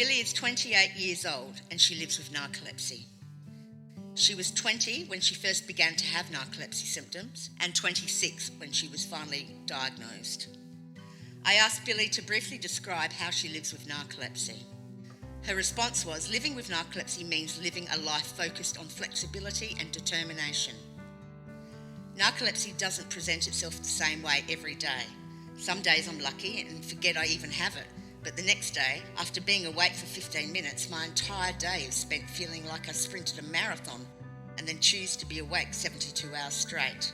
Billie is 28 years old and she lives with narcolepsy. She was 20 when she first began to have narcolepsy symptoms and 26 when she was finally diagnosed. I asked Billie to briefly describe how she lives with narcolepsy. Her response was, living with narcolepsy means living a life focused on flexibility and determination. Narcolepsy doesn't present itself the same way every day. Some days I'm lucky and forget I even have it, but the next day, after being awake for 15 minutes, my entire day is spent feeling like I sprinted a marathon and then choose to be awake 72 hours straight.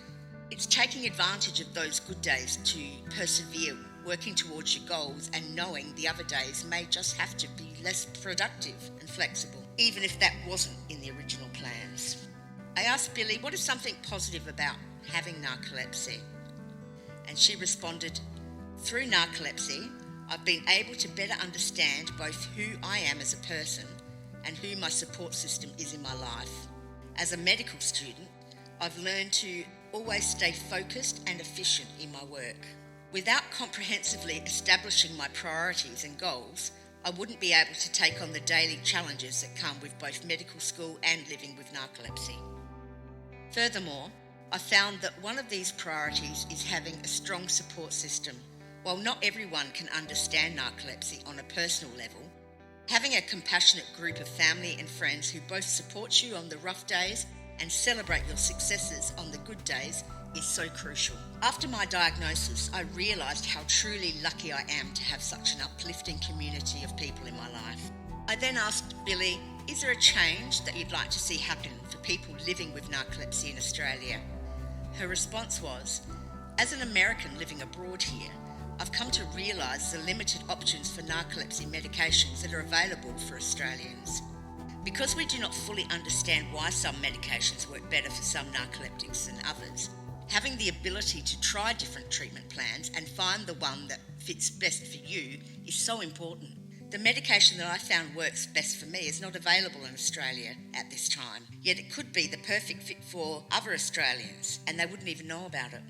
It's taking advantage of those good days to persevere, working towards your goals and knowing the other days may just have to be less productive and flexible, even if that wasn't in the original plans. I asked Billie, what is something positive about having narcolepsy? And she responded, through narcolepsy, I've been able to better understand both who I am as a person and who my support system is in my life. As a medical student, I've learned to always stay focused and efficient in my work. Without comprehensively establishing my priorities and goals, I wouldn't be able to take on the daily challenges that come with both medical school and living with narcolepsy. Furthermore, I found that one of these priorities is having a strong support system. While not everyone can understand narcolepsy on a personal level, having a compassionate group of family and friends who both support you on the rough days and celebrate your successes on the good days is so crucial. After my diagnosis, I realised how truly lucky I am to have such an uplifting community of people in my life. I then asked Billie, is there a change that you'd like to see happen for people living with narcolepsy in Australia? Her response was, as an American living abroad here, I've come to realise the limited options for narcolepsy medications that are available for Australians. Because we do not fully understand why some medications work better for some narcoleptics than others, having the ability to try different treatment plans and find the one that fits best for you is so important. The medication that I found works best for me is not available in Australia at this time, yet it could be the perfect fit for other Australians and they wouldn't even know about it.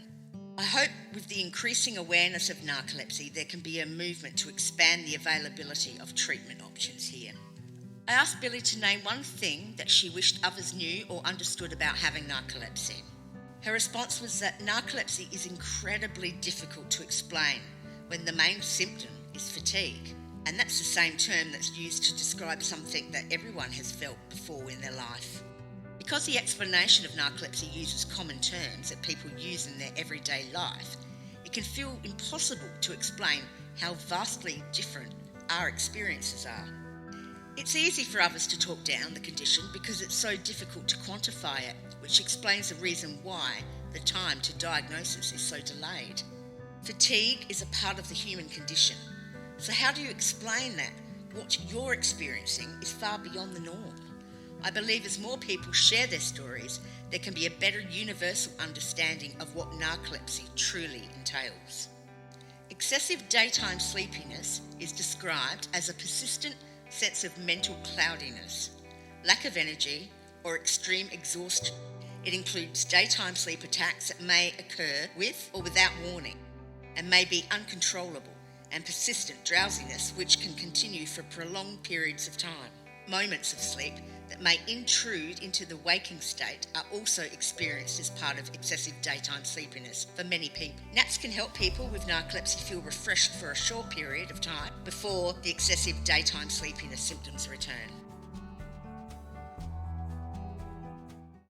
I hope with the increasing awareness of narcolepsy there can be a movement to expand the availability of treatment options here. I asked Billie to name one thing that she wished others knew or understood about having narcolepsy. Her response was that narcolepsy is incredibly difficult to explain when the main symptom is fatigue, and that's the same term that's used to describe something that everyone has felt before in their life. Because the explanation of narcolepsy uses common terms that people use in their everyday life, it can feel impossible to explain how vastly different our experiences are. It's easy for others to talk down the condition because it's so difficult to quantify it, which explains the reason why the time to diagnosis is so delayed. Fatigue is a part of the human condition. So how do you explain that what you're experiencing is far beyond the norm? I believe as more people share their stories, there can be a better universal understanding of what narcolepsy truly entails. Excessive daytime sleepiness is described as a persistent sense of mental cloudiness, lack of energy, or extreme exhaustion. It includes daytime sleep attacks that may occur with or without warning and may be uncontrollable, and persistent drowsiness which can continue for prolonged periods of time. Moments of sleep that may intrude into the waking state are also experienced as part of excessive daytime sleepiness for many people. Naps can help people with narcolepsy feel refreshed for a short period of time before the excessive daytime sleepiness symptoms return.